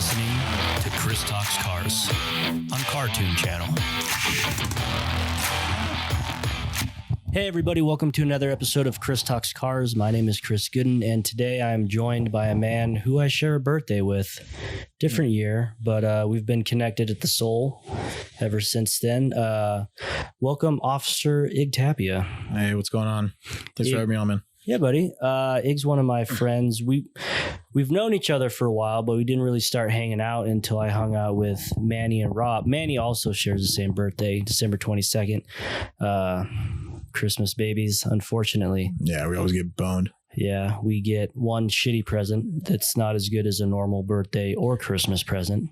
listening to Chris Talks Cars on Cartoon Channel. Hey everybody, welcome to another episode of Chris Talks Cars. My name is Chris Goodin, and today I'm joined by a man who I share a birthday with. Different year, but we've been connected at the Soul ever since then. Welcome, Officer Ig Tapia. Hey, what's going on? Thanks for having me on, man. Yeah, buddy. Ig's one of my friends. We've known each other for a while, but we didn't really start hanging out until I hung out with Manny and Rob. Manny also shares the same birthday, December 22nd. Christmas babies, unfortunately. Yeah, we always get boned. Yeah, we get one shitty present that's not as good as a normal birthday or Christmas present.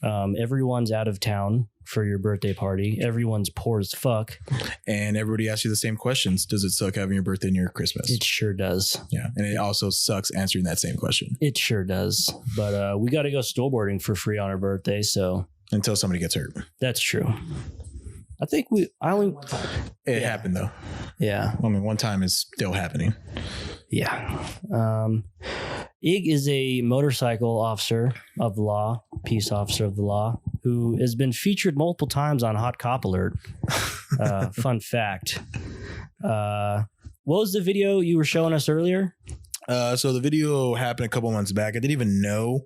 Everyone's out of town for your birthday party. Everyone's poor as fuck. And everybody asks you the same questions. Does it suck having your birthday and your Christmas? It sure does. Yeah, and it also sucks answering that same question. It sure does. But we got to go snowboarding for free on our birthday, so... Until somebody gets hurt. That's true. I think it happened though. Yeah. I mean, one time is still happening. Yeah. Ig is a motorcycle officer of the law, peace officer of the law, who has been featured multiple times on Hot Cop Alert. Fun fact. What was the video you were showing us earlier? So the video happened a couple months back. I didn't even know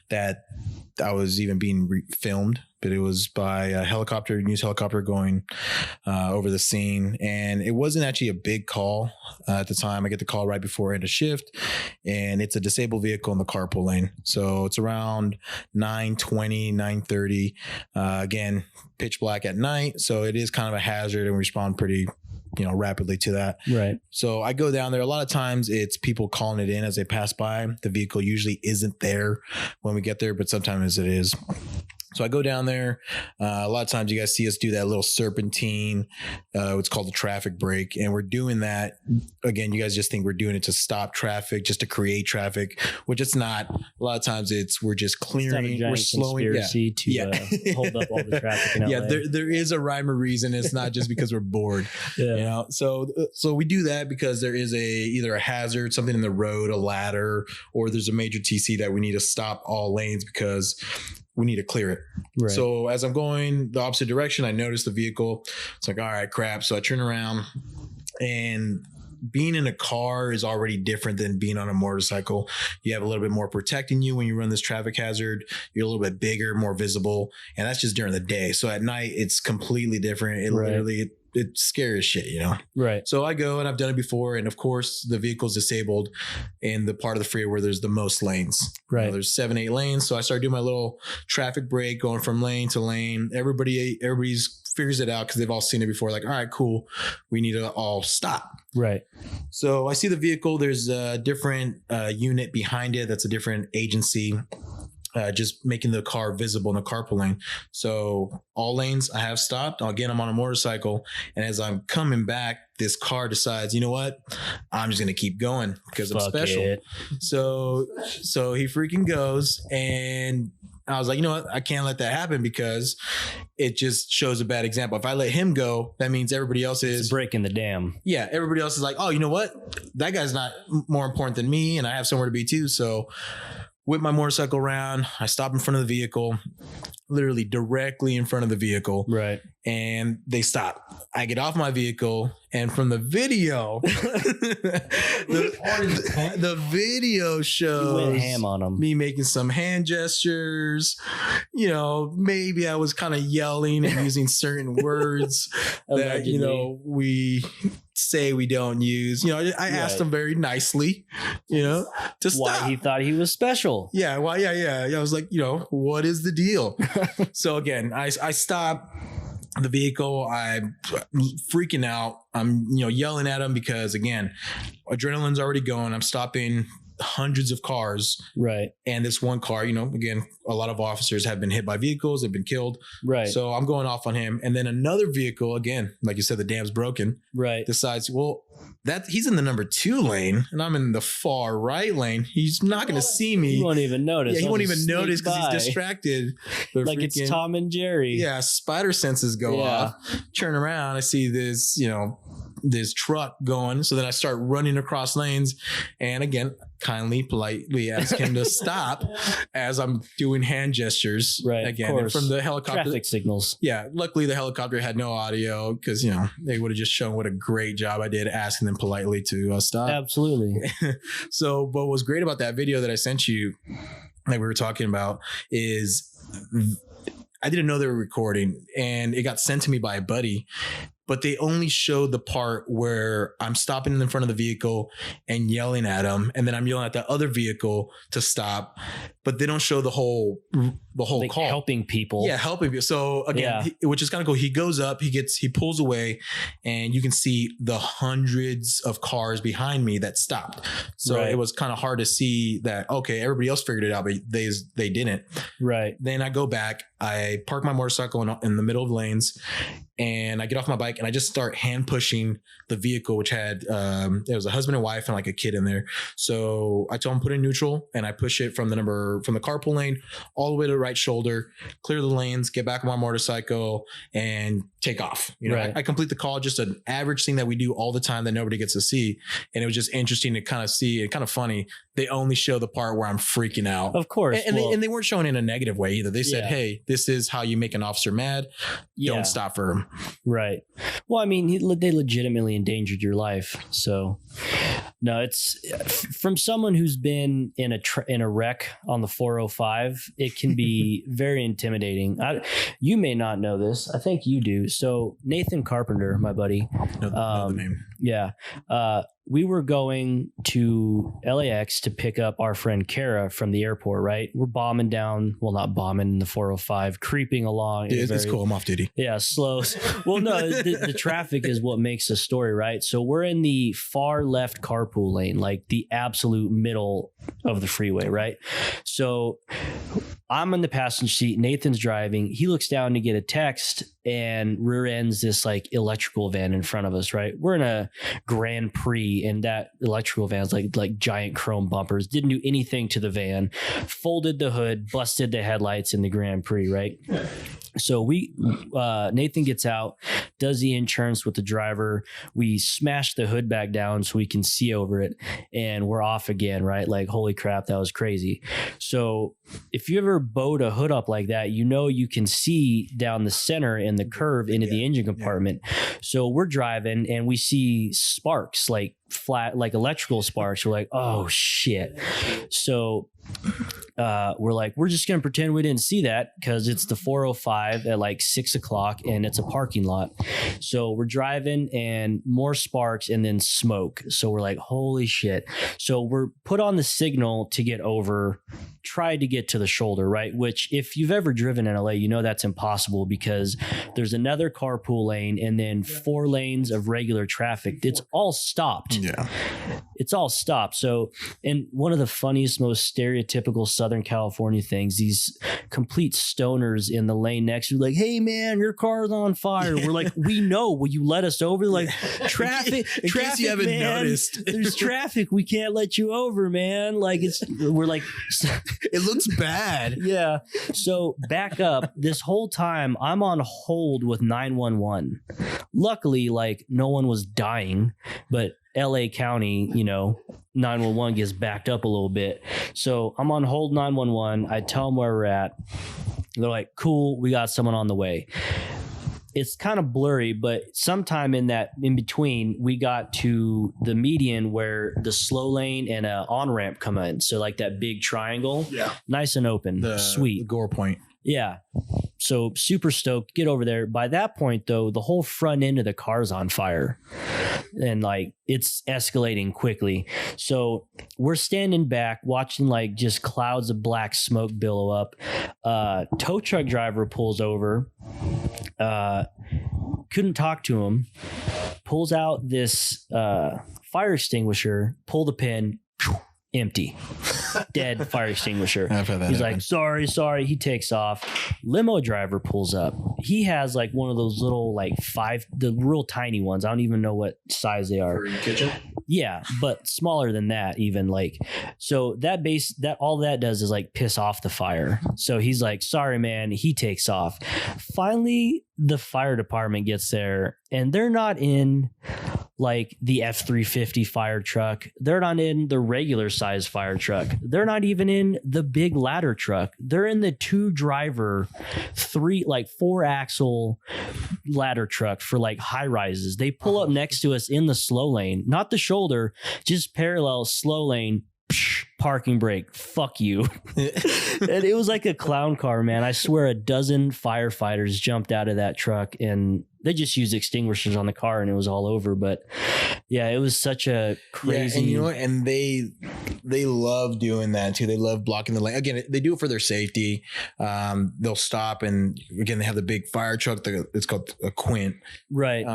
that I was even being filmed, but it was by a helicopter, news helicopter going over the scene. And it wasn't actually a big call at the time. I get the call right before I had a shift, and it's a disabled vehicle in the carpool lane. So it's around 9:20, 9:30. Again, pitch black at night. So it is kind of a hazard, and we respond pretty rapidly to that. Right. So I go down there. A lot of times it's people calling it in as they pass by. The vehicle usually isn't there when we get there, but sometimes it is. So I go down there. A lot of times you guys see us do that little serpentine. It's called the traffic brake. And we're doing that. Again, you guys just think we're doing it to stop traffic, just to create traffic, which it's not. A lot of times we're just clearing, we're slowing. To hold up all the traffic in LA. Yeah, there is a rhyme or reason. It's not just because we're bored. Yeah. So we do that because there is either a hazard, something in the road, a ladder, or there's a major TC that we need to stop all lanes because we need to clear it. Right. So as I'm going the opposite direction, I notice the vehicle. It's like, all right, crap. So I turn around, and being in a car is already different than being on a motorcycle. You have a little bit more protecting you when you run this traffic hazard. You're a little bit bigger, more visible. And that's just during the day. So at night, it's completely different. It literally... It's scary as shit, Right. So I go, and I've done it before. And of course, the vehicle's disabled in the part of the freeway where there's the most lanes. Right. There's 7-8 lanes. So I start doing my little traffic brake, going from lane to lane. Everybody's figures it out because they've all seen it before. Like, all right, cool. We need to all stop. Right. So I see the vehicle. There's a different unit behind it. That's a different agency. Just making the car visible in the carpool lane. So all lanes I have stopped. Again, I'm on a motorcycle. And as I'm coming back, this car decides, you know what? I'm just going to keep going because I'm special. It. So he freaking goes, and I was like, you know what? I can't let that happen because it just shows a bad example. If I let him go, that means everybody else is breaking the dam. Yeah. Everybody else is like, oh, you know what? That guy's not more important than me, and I have somewhere to be too. So whip my motorcycle around. I stop in front of the vehicle, literally directly in front of the vehicle. Right. And they stop. I get off my vehicle, and from the video, the video shows you went ham on them. Me making some hand gestures. Maybe I was kind of yelling and using certain words that, we say we don't use. I asked him very nicely, to stop. Why he thought he was special. Yeah. Well, yeah. I was like, what is the deal? So again, I stop the vehicle. I'm freaking out. I'm, yelling at him because, again, adrenaline's already going. I'm stopping hundreds of cars. Right. And this one car, again, a lot of officers have been hit by vehicles, they've been killed. Right. So I'm going off on him. And then another vehicle, again, like you said, the dam's broken. Right. Decides, well, he's in the number 2 lane and I'm in the far right lane. He's not going to see me. He won't even notice. Yeah, he won't even notice because he's distracted. Like it's Tom and Jerry. Yeah, spider senses go off. Turn around, I see this, this truck going. So then I start running across lanes. And again, kindly, politely ask him to stop as I'm doing hand gestures. Right. Again, and from the helicopter. Traffic signals. Yeah. Luckily, the helicopter had no audio because, they would have just shown what a great job I did asking them politely to stop. Absolutely. So, but what was great about that video that I sent you, like we were talking about, is I didn't know they were recording, and it got sent to me by a buddy, but they only showed the part where I'm stopping in front of the vehicle and yelling at them, and then I'm yelling at the other vehicle to stop, but they don't show the whole like call. Helping people. Yeah, helping people. So again, which is kind of cool. He goes up, he pulls away, and you can see the hundreds of cars behind me that stopped. So it was kind of hard to see that, okay, everybody else figured it out, but they didn't. Right. Then I go back, I park my motorcycle in the middle of lanes, and I get off my bike and I just start hand pushing the vehicle, which had, it was a husband and wife and like a kid in there. So I tell them put in neutral, and I push it from the carpool lane all the way to the right shoulder, clear the lanes, get back on my motorcycle and take off. I complete the call, just an average thing that we do all the time that nobody gets to see. And it was just interesting to kind of see, and kind of funny. They only show the part where I'm freaking out. Of course. And they weren't showing it in a negative way either. They said, hey, this is how you make an officer mad. Don't stop for him. Right. Well, I mean, they legitimately endangered your life. So no, it's from someone who's been in a wreck on the 405. It can be very intimidating. You may not know this. I think you do. So Nathan Carpenter, my buddy. Know the name. Yeah. We were going to LAX to pick up our friend Kara from the airport, right? We're bombing down. Well, not bombing in the 405, creeping along. It's cool. I'm off duty. Yeah, slow. Well, no, the traffic is what makes the story, right? So we're in the far left carpool lane, like the absolute middle of the freeway, right? So I'm in the passenger seat. Nathan's driving. He looks down to get a text and rear ends this like electrical van in front of us, right? We're in a Grand Prix, and that electrical van's like giant chrome bumpers. Didn't do anything to the van. Folded the hood, busted the headlights in the Grand Prix, right? So Nathan gets out, does the insurance with the driver. We smash the hood back down so we can see over it, and we're off again, right? Like, holy crap, that was crazy. So if you ever bowed a hood up like that, you can see down the center and the curve into the engine compartment. So we're driving and we see sparks, like flat, like electrical sparks. We're like, oh shit. So we're like, we're just going to pretend we didn't see that because it's the 405 at like 6 o'clock and it's a parking lot. So we're driving and more sparks and then smoke. So we're like, holy shit. So we're put on the signal to get over, tried to get to the shoulder, right? Which if you've ever driven in LA, that's impossible because there's another carpool lane and then 4 lanes of regular traffic. It's all stopped. Yeah. It's all stopped. So, and one of the funniest, most stereotypical Southern California things, these complete stoners in the lane next to you, like, hey man, your car's on fire. We're like, we know, will you let us over? Like, traffic, in case you haven't noticed. There's traffic. We can't let you over, man. Like, we're like, it looks bad. Yeah. So back up. This whole time I'm on hold with 911. Luckily, like, no one was dying, but LA County, 911 gets backed up a little bit. So I'm on hold 911. I tell them where we're at. They're like, cool, we got someone on the way. It's kind of blurry, but sometime in between, we got to the median where the slow lane and an on-ramp come in. So like that big triangle, nice and open, sweet. The gore point. Yeah. So super stoked, get over there. By that point though, the whole front end of the car's on fire and like it's escalating quickly. So we're standing back watching like just clouds of black smoke billow up. Tow truck driver pulls over. Couldn't talk to him. Pulls out this fire extinguisher, pull the pin, empty. Dead fire extinguisher. He's like, sorry. He takes off. Limo driver pulls up. He has like one of those little like the real tiny ones. I don't even know what size they are. For your kitchen? Yeah, but smaller than that even. Like, so that all that does is like piss off the fire. So he's like, sorry man. He takes off. Finally, the fire department gets there and they're not in like the F-350 fire truck. They're not in the regular size fire truck. They're not even in the big ladder truck. They're in the 2-driver, 4-axle ladder truck for like high rises. They pull up next to us in the slow lane, not the shoulder, just parallel slow lane. Parking brake, fuck you. And it was like a clown car, man. I swear a dozen firefighters jumped out of that truck, and they just used extinguishers on the car and it was all over. But yeah, it was such a crazy. Yeah, and you know what? And they love doing that too. They love blocking the lane. Again, they do it for their safety. They'll stop, and again, they have the big fire truck. It's called a Quint. Right.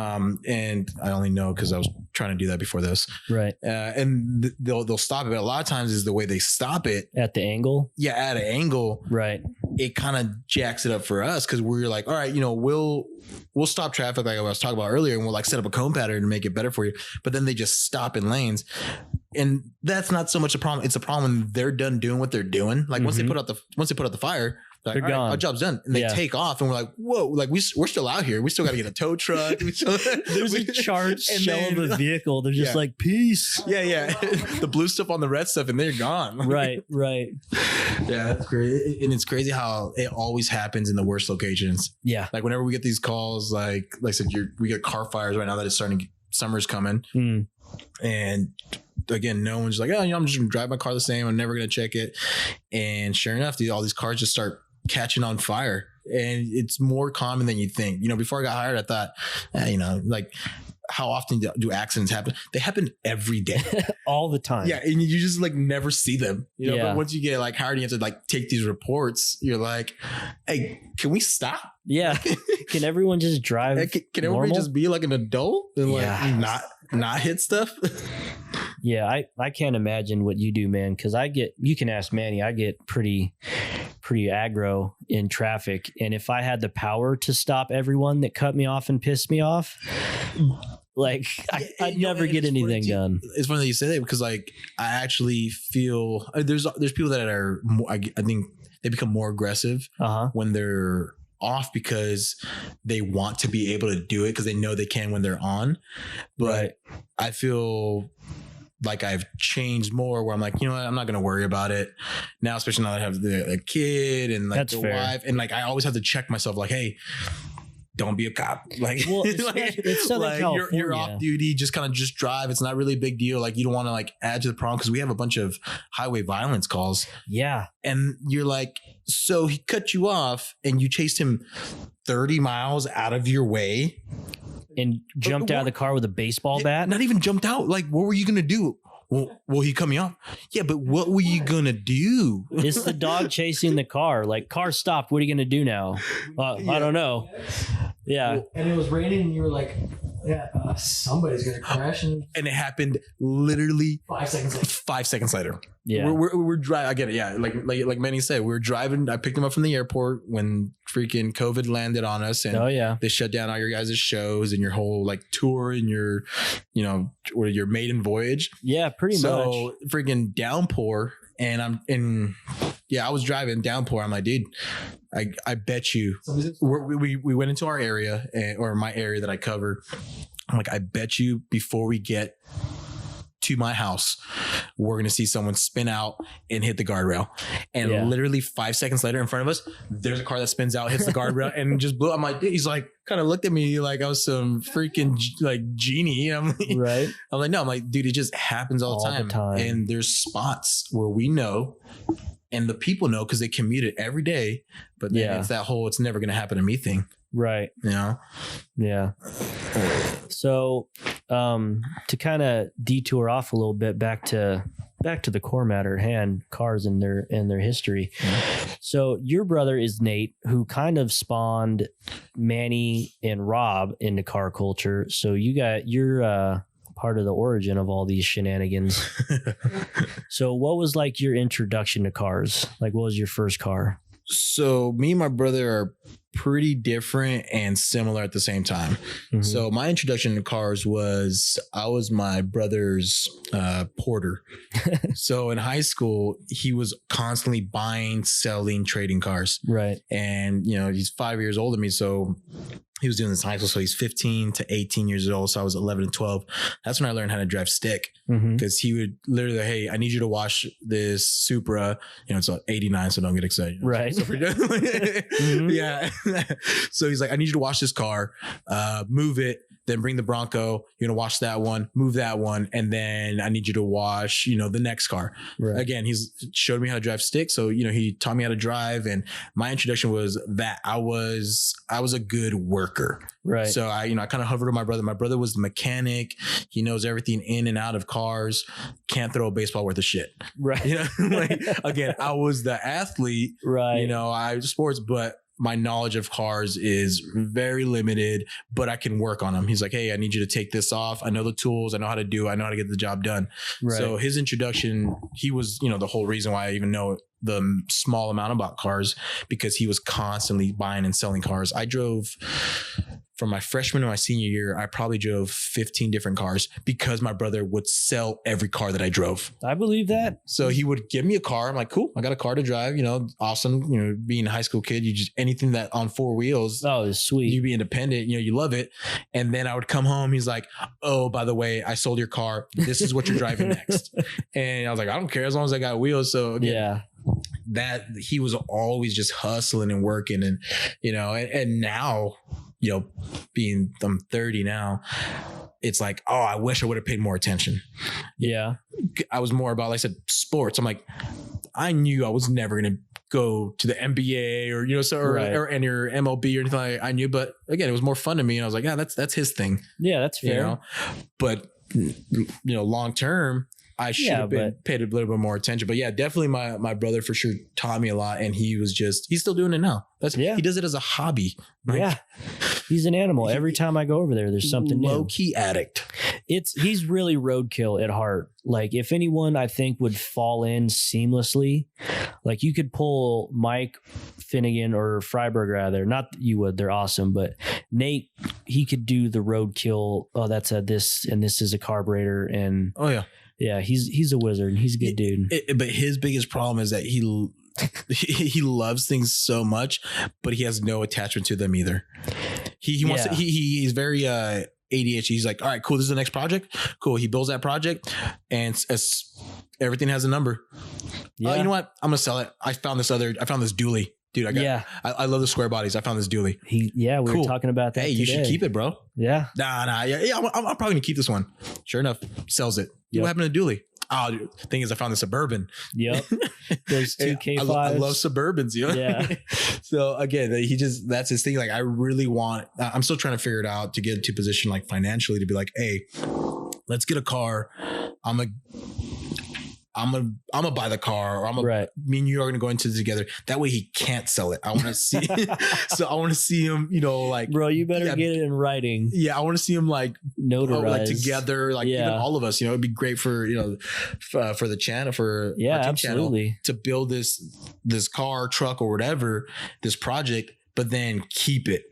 And I only know because I was trying to do that before this. Right. And they'll stop it. But a lot of times is the way they stop it. At the angle? Yeah, at an angle. Right. It kind of jacks it up for us because we're like, all right, we'll stop traffic like I was talking about earlier, and we'll like set up a cone pattern to make it better for you. But then they just stop in lanes, and that's not so much a problem. It's a problem when they're done doing what they're doing. Like once they put out the fire, like, they're gone. Our job's done, and they take off, and we're like, whoa, like we're still out here. We still got to get a tow truck. There's a charged shell of a vehicle. They're just like, peace. Yeah. The blue stuff on the red stuff, and they're gone. Right. Yeah, that's great. And it's crazy how it always happens in the worst locations. Yeah. Like whenever we get these calls, like I said, we get car fires right now that it's starting. Summer's coming, and again, no one's like, oh, I'm just gonna drive my car the same. I'm never gonna check it. And sure enough, all these cars just start catching on fire, and it's more common than you think. Before I got hired, I thought, like, how often do accidents happen? They happen every day, all the time. Yeah, and you just like never see them. Yeah. But once you get like hired, and you have to like take these reports. You're like, hey, can we stop? Yeah, can everyone just drive? Can everybody just be like an adult and like not hit stuff? Yeah, I can't imagine what you do, man. Because you can ask Manny. I get pretty aggro in traffic, and if I had the power to stop everyone that cut me off and pissed me off, like I'd never get anything done. It's funny that you say that because like I actually feel there's people that are more, I think they become more aggressive when they're off because they want to be able to do it because they know they can when they're on. But I feel like I've changed more where I'm like, you know what, I'm not going to worry about it now, especially now that I have a kid and like the wife. And like, I always have to check myself like, hey, don't be a cop. Like, well, it's like you're off duty. Just kind of just drive. It's not really a big deal. Like you don't want to like add to the problem because we have a bunch of highway violence calls. Yeah. And you're like, so he cut you off and you chased him 30 miles out of your way and jumped out of the car with a baseball bat. Not even jumped out. Like, what were you going to do? Well, will he cut me off? Yeah, but what were you going to do? It's the dog chasing the car. Like, car stopped. What are you going to do now? I don't know. Yeah. And it was raining and you were like, somebody's going to crash. And it happened literally 5 seconds later. 5 seconds later. Yeah. We're driving. I get it. Yeah. Like Manny said, we were driving. I picked him up from the airport when freaking COVID landed on us. And they shut down all your guys' shows and your whole like tour and your maiden voyage. Yeah, pretty much. So freaking downpour. And I was driving downpour. I'm like, dude, I bet you we went into our area or my area that I cover. I'm like, I bet you before we get to my house, we're going to see someone spin out and hit the guardrail. And literally 5 seconds later in front of us, there's a car that spins out, hits the guardrail and just blew. I'm like, he's like, kind of looked at me like I was some freaking like genie. I'm like, no, I'm like, dude, it just happens all the time. And there's spots where we know and the people know because they commute it every day. But then it's that whole, it's never going to happen to me thing. Right. Yeah. So to kind of detour off a little bit back to the core matter at hand, cars and their history. So your brother is Nate, who kind of spawned Manny and Rob into car culture. So you're part of the origin of all these shenanigans. So what was like your introduction to cars? Like what was your first car? So me and my brother are pretty different and similar at the same time. Mm-hmm. So my introduction to cars was I was my brother's porter. So in high school, he was constantly buying, selling, trading cars. Right. And, you know, he's 5 years older than me. So he was doing this in high school. So he's 15 to 18 years old. So I was 11 and 12. That's when I learned how to drive stick, because he would literally, hey, I need you to wash this Supra. You know, it's 89, so don't get excited. Right. Yeah. So he's like, I need you to wash this car, move it, then bring the Bronco. You're going to wash that one, move that one. And then I need you to wash, you know, the next car. Right. Again, he's showed me how to drive stick. So, you know, he taught me how to drive. And my introduction was that I was a good worker. Right. So I kind of hovered with my brother. My brother was the mechanic. He knows everything in and out of cars. Can't throw a baseball worth of shit. Right. You know, like, again, I was the athlete. Right. You know, I sports, but my knowledge of cars is very limited, but I can work on them. He's like, hey, I need you to take this off. I know the tools. I know how to do it. I know how to get the job done. Right. So his introduction, he was, you know, the whole reason why I even know the small amount about cars, because he was constantly buying and selling cars. I drove from my freshman to my senior year. I probably drove 15 different cars because my brother would sell every car that I drove. I believe that. So he would give me a car. I'm like, cool, I got a car to drive, you know, awesome. You know, being a high school kid, you just anything that on four wheels. Oh, it's sweet. You be independent, you know, you love it. And then I would come home. He's like, oh, by the way, I sold your car. This is what you're driving next. And I was like, I don't care as long as I got wheels. So again, yeah, that he was always just hustling and working, and, you know, and now, you know, I'm 30 now, it's like, oh, I wish I would have paid more attention. Yeah. I was more about, like I said, sports. I'm like, I knew I was never going to go to the NBA or, you know, so, or your MLB or anything like that. I knew, but again, it was more fun to me. And I was like, yeah, that's his thing. Yeah, that's fair. You know? But, you know, long term, I should have paid a little bit more attention. But yeah, definitely my brother for sure taught me a lot, and he's still doing it now. He does it as a hobby. Right? Yeah. He's an animal. Every time I go over there's something new. Low-key addict. He's really roadkill at heart. Like, if anyone I think would fall in seamlessly, like you could pull Mike Finnegan or Freiberg rather. Not that you would, they're awesome, but Nate, he could do the roadkill. Oh, that's this, and this is a carburetor, and oh yeah. Yeah, he's a wizard, and he's a good dude. But his biggest problem is that he loves things so much, but he has no attachment to them either. He wants to, he's very ADHD. He's like, all right, cool, this is the next project. Cool. He builds that project, and everything has a number. Yeah. You know what? I'm gonna sell it. I found this dually. Dude, I love the square bodies. I found this dually. We were talking about that. Hey, today. You should keep it, bro. Yeah. Nah. Yeah. I'm probably gonna keep this one. Sure enough, sells it. Yep. What happened to dually? Oh, dude, thing is, I found the Suburban. Yep. Those two K5s. I love Suburbans, you know? Yeah. So again, that's his thing. Like, I really I'm still trying to figure it out to get into position, like financially, to be like, hey, let's get a car. I'm gonna buy the car, or me and you are gonna go into it together. That way he can't sell it. I want to see. So I want to see him, you know, like, bro, you better get it in writing. Yeah, I want to see him like notarized, like together, like even all of us. You know, it'd be great for, you know, for the channel, for our team absolutely channel, to build this car, truck, or whatever, this project, but then keep it.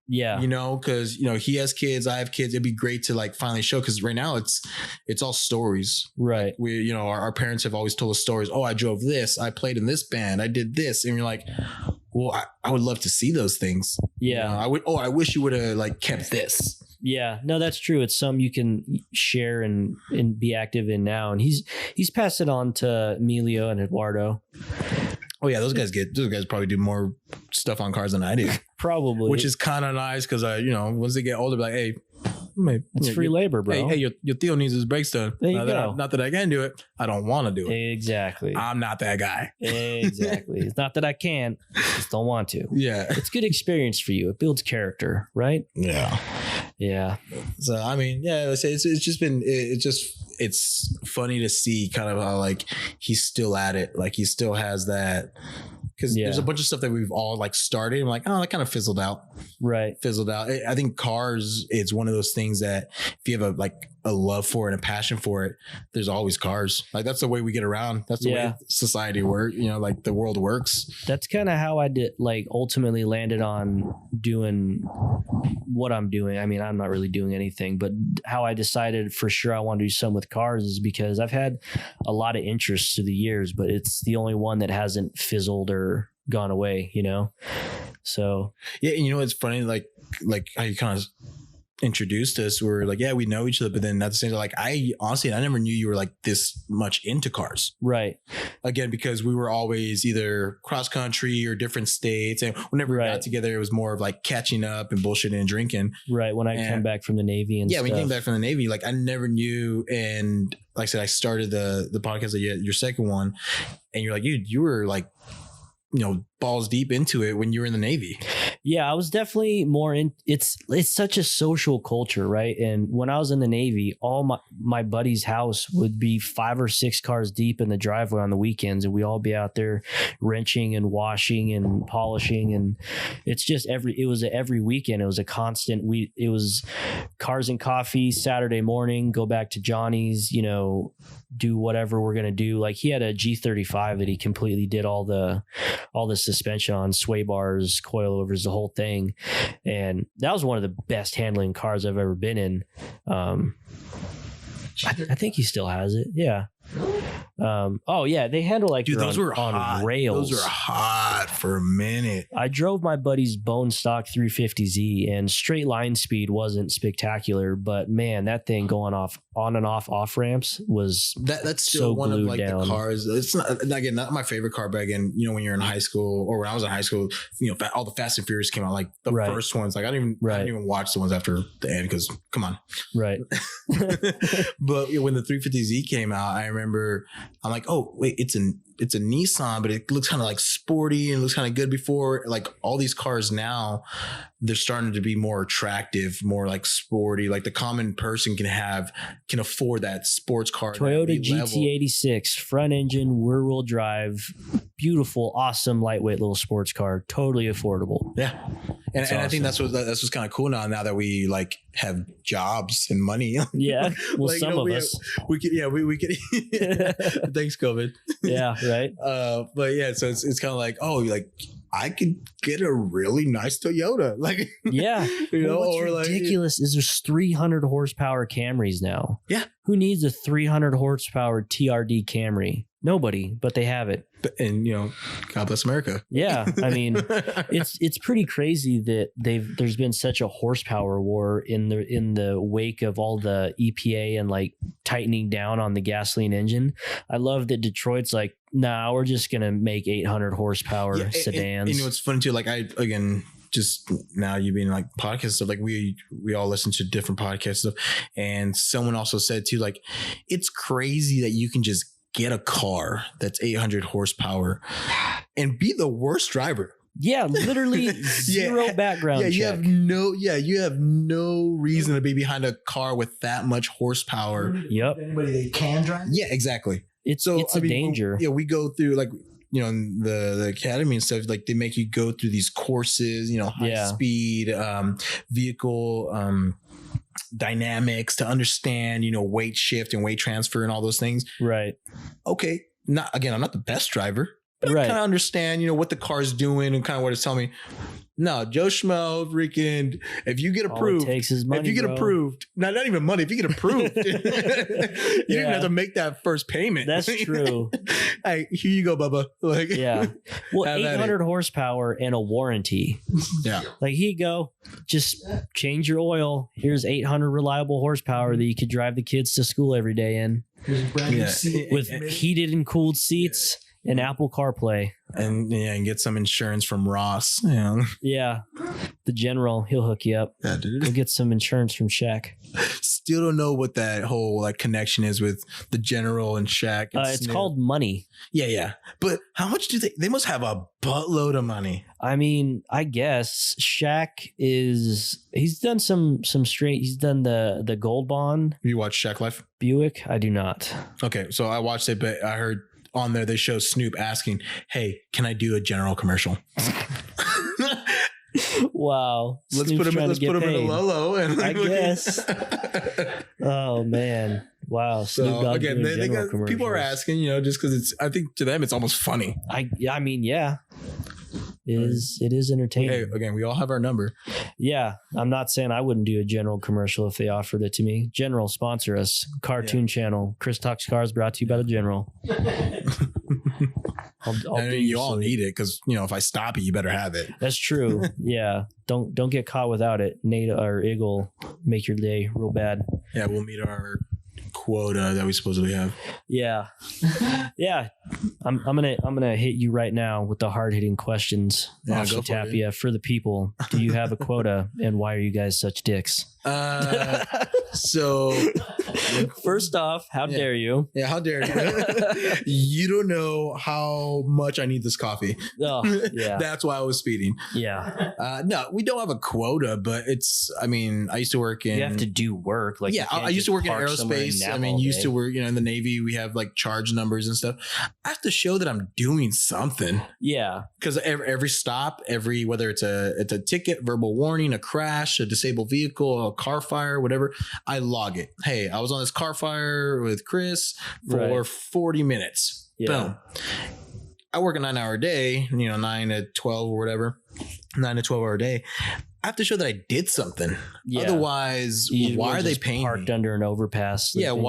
Yeah. You know, because, you know, he has kids, I have kids. It'd be great to like finally show, because right now it's all stories. Right. We, you know, our parents have always told us stories. Oh, I drove this. I played in this band. I did this. And you're like, well, I would love to see those things. Yeah. You know, I wish you would have like kept this. Yeah, no, that's true. It's some you can share and be active in now. And he's passed it on to Emilio and Eduardo. Oh yeah, those guys probably do more stuff on cars than I do. Probably. Which is kind of nice, because you know, once they get older, like, hey, it's free labor, bro. Hey, your Theo needs his brakes done. There you go. Not that I can do it. I don't want to do it. Exactly. I'm not that guy. Exactly. It's not that I can, just don't want to. Yeah. It's good experience for you. It builds character, right? Yeah. Yeah. So I mean, yeah, it's funny to see kind of how like he's still at it. Like, he still has that. Because there's a bunch of stuff that we've all like started. I'm like, oh, that kind of fizzled out. Right. Fizzled out. I think cars, it's one of those things that if you have a love for it and a passion for it, there's always cars. Like that's the way we get around. That's the way society works. You know, like the world works. That's kind of how I did, like, ultimately landed on doing what I'm doing. I mean, I'm not really doing anything, but how I decided for sure I want to do something with cars is because I've had a lot of interests through the years, but it's the only one that hasn't fizzled or gone away, you know? So yeah, and you know, it's funny, like how you kind of introduced us. We're like, yeah, we know each other, but then at the same time, like I never knew you were like this much into cars. Right. Again, because we were always either cross country or different states, and whenever we got together, it was more of like catching up and bullshitting and drinking. Right. When I came back from the Navy and yeah, stuff. when you came back from the Navy, like I never knew. And like I said, I started the podcast, like your second one, and you're like, dude, you were like, you know, balls deep into it when you were in the Navy. Yeah, I was definitely more in. It's such a social culture, right? And when I was in the Navy, all my buddy's house would be 5 or 6 cars deep in the driveway on the weekends, and we all be out there wrenching and washing and polishing, and it's just it was every weekend. It was a constant. It was cars and coffee Saturday morning. Go back to Johnny's, you know, do whatever we're gonna do. Like he had a G35 that he completely did all the suspension on, sway bars, coilovers, the whole thing. And that was one of the best handling cars I've ever been in. I think he still has it. Yeah. Oh yeah, they handle like, dude, those were on hot. rails. Those were hot for a minute. I drove my buddy's bone stock 350Z, and straight line speed wasn't spectacular, but man, that thing going off on and off ramps was that's still so one of like down. the cars. It's not, again, not my favorite car, but again, you know, when you're in high school or when I was in high school, you know, all the Fast and Furious came out, like the first ones. Like I didn't even watch the ones after the end because come on, right. But when the 350Z came out, I remember I'm like, oh wait, it's a Nissan, but it looks kind of like sporty and looks kind of good. Before, like all these cars now, they're starting to be more attractive, more like sporty. Like the common person can afford that sports car. Toyota GT86, front engine, rear wheel drive, beautiful, awesome, lightweight little sports car, totally affordable. Yeah, and I think that's what's kind of cool now that we like have jobs and money. Yeah, well, like, some of us we could thanks COVID. Yeah, right. But yeah, so it's kind of like, oh, like I could get a really nice Toyota, like yeah, you know, what's or ridiculous is there's 300 horsepower Camrys now. Yeah, who needs a 300 horsepower TRD Camry? Nobody, but they have it. And you know, God bless America. Yeah, I mean, it's pretty crazy that there's been such a horsepower war in the wake of all the EPA and like tightening down on the gasoline engine. I love that Detroit's like, nah, we're just gonna make 800 horsepower sedans. And you know, it's funny too. Like just now you being like podcast stuff, like we all listen to different podcast stuff, and someone also said too, like it's crazy that you can just get a car that's 800 horsepower and be the worst driver. Yeah, literally zero background check. You have no reason to be behind a car with that much horsepower. Yep. Anybody they can drive? Yeah, exactly. It's a danger. We go through like, you know, the academy and stuff, like they make you go through these courses, you know, high speed, vehicle, dynamics to understand, you know, weight shift and weight transfer and all those things. Right. Okay. I'm not the best driver, but I kind of understand, you know, what the car's doing and kind of what it's telling me. No, Joe Schmo, freaking, if you get approved, all it takes is money, if you get approved, not even money, if you get approved, you don't even have to make that first payment. That's true. Hey, here you go, Bubba. Like, yeah. Well, 800 horsepower and a warranty. Yeah. Like, here you go. Just change your oil. Here's 800 reliable horsepower that you could drive the kids to school every day in. Here's a brand new seat with heated and cooled seats. And Apple CarPlay. And get some insurance from Ross. Yeah. Yeah. The general, he'll hook you up. Yeah, dude. We'll get some insurance from Shaq. Still don't know what that whole like connection is with the general and Shaq. And it's called money. Yeah. But how much do they must have a buttload of money. I mean, I guess Shaq he's done he's done the Gold Bond. You watch Shaq Life? Buick? I do not. Okay. So I watched it, but I heard on there they show Snoop asking, hey, can I do a general commercial? Wow. Let's Snoop's put him trying to get in a paid. Lolo. And I guess. Oh man. Wow. Snoop So Dogg again, doing they general got, people are commercials. asking, just because I think to them it's almost funny. I mean, yeah. It is entertaining. Hey, again, we all have our number. Yeah. I'm not saying I wouldn't do a General commercial if they offered it to me. General, sponsor us. Cartoon channel. Chris Talks Cars brought to you by the General. I'll I mean, you all need it because if I stop you better have it. That's true. Yeah. Don't get caught without it. Nate or Ig will make your day real bad. Yeah, we'll meet our quota that we supposedly have. Yeah. Yeah. I'm gonna hit you right now with the hard hitting questions. Yeah, off go of for it. Tapia for the people. Do you have a quota and why are you guys such dicks? So First off, how dare you? yeah, how dare you? You don't know how much I need this coffee. Oh, yeah. That's why I was speeding. Yeah. No, we don't have a quota, but I used to work in. You have to do work. Like, Yeah, you can't I used to just work in park somewhere and aerospace. nap I mean, all used to day. work, in the Navy, we have like charge numbers and stuff. I have to show that I'm doing something. Yeah. Because every stop, whether it's a ticket, verbal warning, a crash, a disabled vehicle, a car fire, whatever, I log it. Hey, I was on this car fire with Chris for 40 minutes. Yeah. Boom. I work a 9-hour day, 9 to 12 or whatever, 9 to 12 hour day. I have to show that I did something. Yeah. Otherwise, You why were are they just paying parked me? under an overpass? Yeah, sleeping.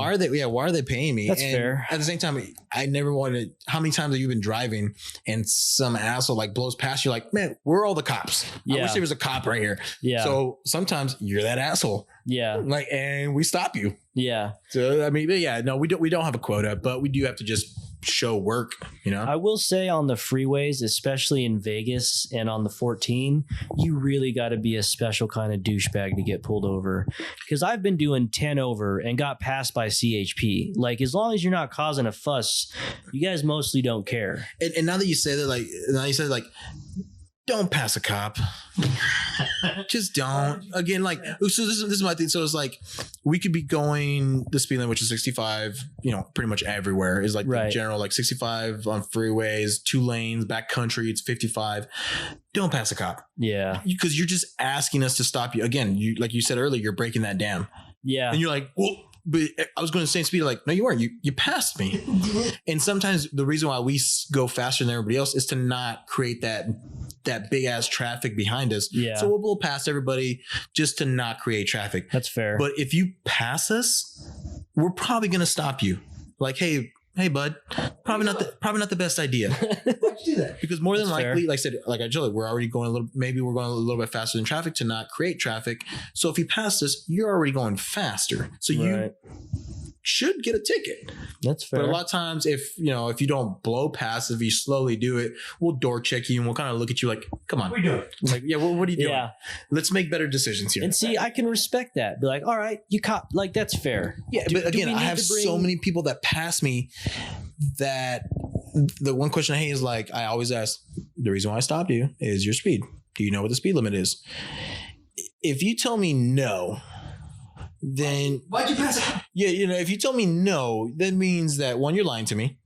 why are they paying me? That's And fair. At the same time, I never wanted. How many times have you been driving and some asshole like blows past you? Like, man, we're all the cops. I Yeah. wish there was a cop right here. Yeah. So sometimes you're that asshole. Yeah. Like, and we stop you. Yeah. So I mean, but yeah, no, we don't have a quota, but we do have to just show work. I will say on the freeways, especially in Vegas and on the 14, you really got to be a special kind of douchebag to get pulled over. Because I've been doing 10 over and got passed by CHP. Like, as long as you're not causing a fuss, you guys mostly don't care. And now that you say that, don't pass a cop. Just don't. Again, so this is my thing. So it's like we could be going the speed limit, which is 65, pretty much everywhere is like Right. the general, like 65 on freeways, 2 lanes, back country, it's 55. Don't pass a cop Yeah. because you're just asking us to stop you. Again, like you said earlier, you're breaking that dam. Yeah. And you're like, well, but I was going to say speed. Like, no, you weren't. You passed me. And sometimes the reason why we go faster than everybody else is to not create that big ass traffic behind us. Yeah. So we'll blow past everybody just to not create traffic. That's fair. But if you pass us, we're probably going to stop you. Like, hey, bud, probably not the best idea. Why'd you do that? Because more than That's likely, fair. like I said, like I told you, we're already going maybe we're going a little bit faster than traffic to not create traffic. So if you pass us, you're already going faster. So you Right. should get a ticket. That's fair. But a lot of times if you don't blow past, if you slowly do it, we'll door check you and we'll kind of look at you like, come on. What are you doing? Like, yeah, what are you doing? Yeah. Let's make better decisions here. And see, I can respect that. Be like, all right, you cop, like, that's fair. Yeah, Do- but do again, we I need have to bring- so many people that pass me that the one question I hate is like, I always ask, the reason why I stopped you is your speed. Do you know what the speed limit is? If you tell me no, then Why'd you pass it? yeah, if you tell me no, that means that one, you're lying to me.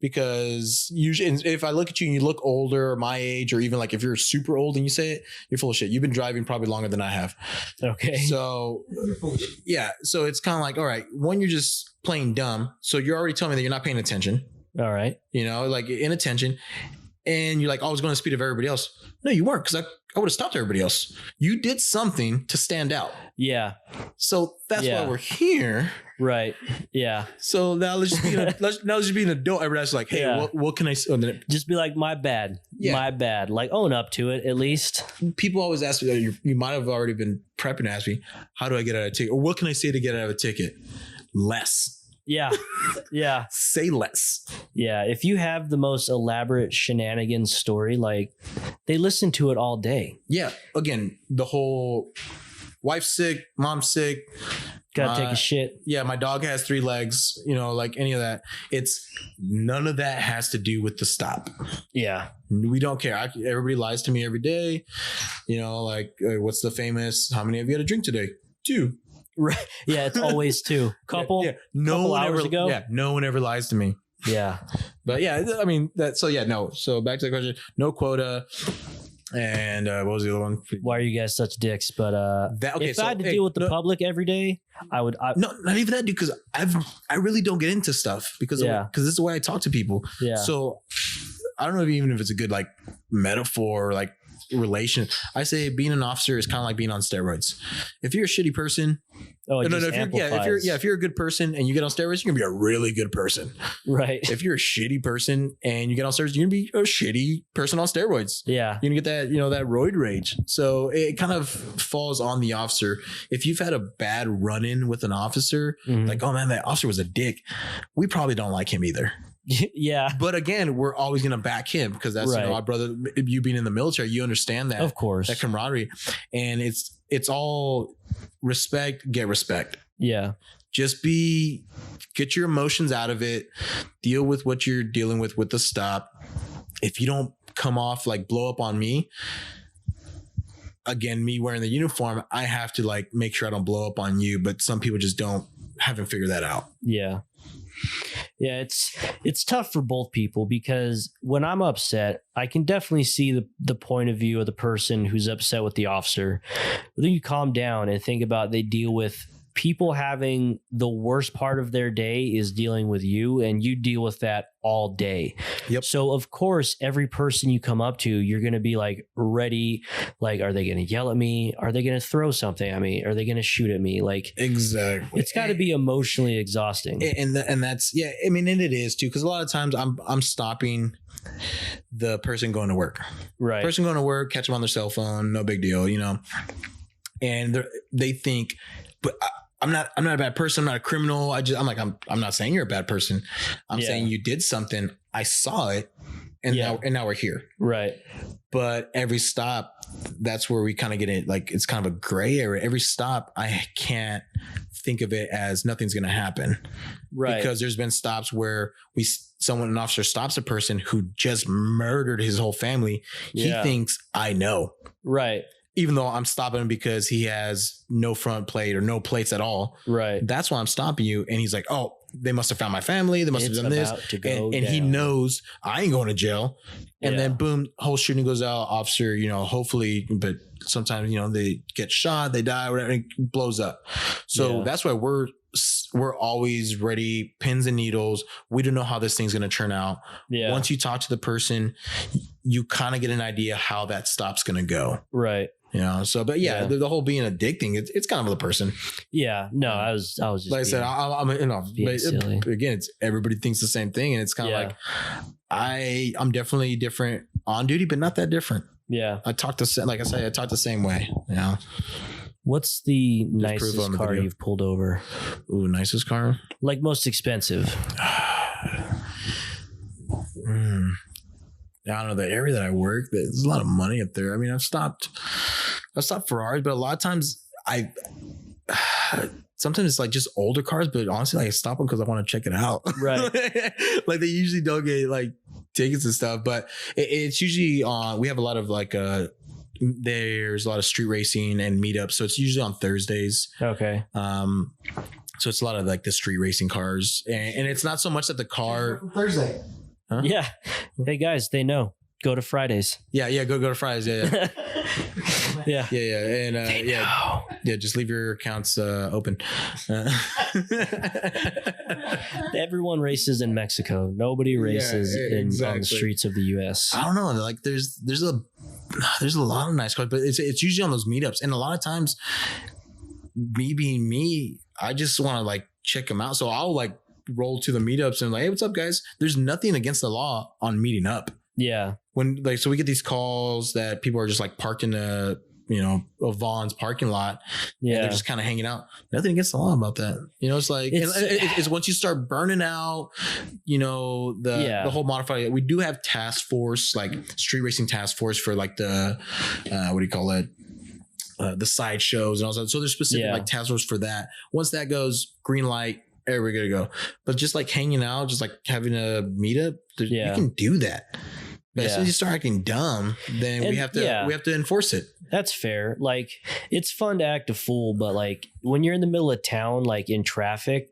Because usually, if I look at you and you look older or my age, or even like if you're super old and you say it, you're full of shit. You've been driving probably longer than I have. Okay. So You're full of shit. yeah, so it's kind of like, all right, one, you're just playing dumb. So you're already telling me that you're not paying attention, All right. like inattention. And you're like, oh, I was going to speed of everybody else. No, you weren't, because I would have stopped everybody else. You did something to stand out. Yeah. So that's Yeah. why we're here. Right. Yeah. So now let's just be let's just be an adult. Everybody's like, hey, Yeah. what can I? Just be like, my bad. Yeah. My bad. Like, own up to it at least. People always ask me, you might have already been prepping to ask me, how do I get out of a ticket? Or what can I say to get out of a ticket? Less. Yeah. Yeah. Say less. Yeah. If you have the most elaborate shenanigans story, like, they listen to it all day. Yeah. Again, the whole wife's sick, mom's sick. Gotta take a shit. Yeah, my dog has 3 legs, like any of that. It's none of that has to do with the stop. Yeah. We don't care. Everybody lies to me every day. Like what's the famous, how many of you had a drink today? 2. Right. Yeah. It's always 2. Couple. Yeah. No couple one hours ever, ago? Yeah, no one ever lies to me. Yeah. But yeah, I mean that. So yeah, no. So back to the question. No quota. And what was the other one? Why are you guys such dicks? But if I had to deal with the no, public every day, I would. No, not even that, dude. Because I really don't get into stuff because this is the way I talk to people. Yeah. So I don't know even if it's a good like metaphor, like relation. I say being an officer is kind of like being on steroids. If you're a shitty person, if you're a good person and you get on steroids, you're gonna be a really good person. Right. If you're a shitty person and you get on steroids, you're gonna be a shitty person on steroids. Yeah. You're gonna get that, that roid rage. So it kind of falls on the officer. If you've had a bad run-in with an officer, like, oh man, that officer was a dick, we probably don't like him either. Yeah. But again, we're always going to back him because that's our brother. You being in the military, you understand that. Of course. That camaraderie. And it's all respect, get respect. Yeah. Just get your emotions out of it. Deal with what you're dealing with the stop. If you don't come off like blow up on me, again, me wearing the uniform, I have to like make sure I don't blow up on you. But some people just haven't figured that out. Yeah. Yeah, it's tough for both people because when I'm upset, I can definitely see the point of view of the person who's upset with the officer. But then you calm down and think about they deal with people having the worst part of their day is dealing with you, and you deal with that all day. Yep. So of course, every person you come up to, you're going to be like ready. Like, are they going to yell at me? Are they going to throw something at me? Are they going to shoot at me? Like, exactly. It's got to be emotionally exhausting. And that's, yeah, I mean, and it is too, because a lot of times I'm stopping the person going to work. Right. Person going to work, catch them on their cell phone, no big deal, and they think, but I'm not a bad person. I'm not a criminal. I'm not saying you're a bad person. I'm saying you did something. I saw it. And now we're here. Right. But every stop, that's where we kind of get it. Like, it's kind of a gray area. Every stop, I can't think of it as nothing's going to happen. Right. Because there's been stops where an officer stops a person who just murdered his whole family. He thinks I know. Right. Even though I'm stopping him because he has no front plate or no plates at all. Right. That's why I'm stopping you. And he's like, oh, they must have found my family. They must have done this. And he knows I ain't going to jail. And then boom, whole shooting goes out. Officer, hopefully, but sometimes, they get shot, they die, whatever, it blows up. So that's why we're always ready, pins and needles. We don't know how this thing's going to turn out. Yeah. Once you talk to the person, you kind of get an idea how that stop's going to go. Right. So, but the whole being a dick thing, it's kind of the person. Yeah. No, I was just, like I said, but silly. Again, it's everybody thinks the same thing. And it's kind of like, I'm definitely different on duty, but not that different. Yeah. I talk the same way. What's the nicest car you've pulled over? Ooh, nicest car? Like most expensive. I don't know, the area that I work, there's a lot of money up there. I mean, I've stopped Ferraris, but a lot of times sometimes it's like just older cars, but honestly, like, I stop them because I want to check it out. Right. Like, they usually don't get like tickets and stuff, but it's usually we have a lot of like there's a lot of street racing and meetups, so it's usually on Thursdays. Okay. So it's a lot of like the street racing cars, and it's not so much that the car Thursday. Huh? Yeah. Hey guys, they know. Go to Fridays. Yeah. Go to Fridays. Yeah. Yeah. And just leave your accounts open. Everyone races in Mexico. Nobody races on the streets of the US. I don't know. Like, there's a lot of nice cars, but it's usually on those meetups, and a lot of times, me being me, I just want to like check them out. So I'll like roll to the meetups and like, hey, what's up, guys? There's nothing against the law on meeting up. Yeah. So we get these calls that people are just like parked in a Vaughn's parking lot. Yeah. And they're just kind of hanging out. Nothing against the law about that. It's like, it's once you start burning out, the whole modified, we do have task force, like street racing task force for like the, what do you call it? The side shows and all that. So there's specific like task force for that. Once that goes green light, we're good to go. But just like hanging out, just like having a meetup, you can do that. But as soon as you start acting dumb, then we have to enforce it. That's fair. Like, it's fun to act a fool, but like when you're in the middle of town, like in traffic,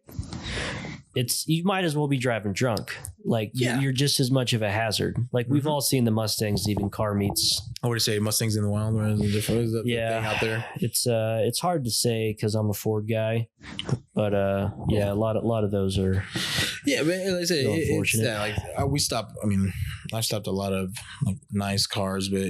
you might as well be driving drunk. Like you're just as much of a hazard. Like we've all seen the Mustangs leaving car meets. I would say Mustangs in the wild. Or is it the thing out there? It's hard to say because I'm a Ford guy, but a lot of those are. Yeah, but like I said, unfortunate. It's that, like we stopped. I mean, I've stopped a lot of like nice cars, but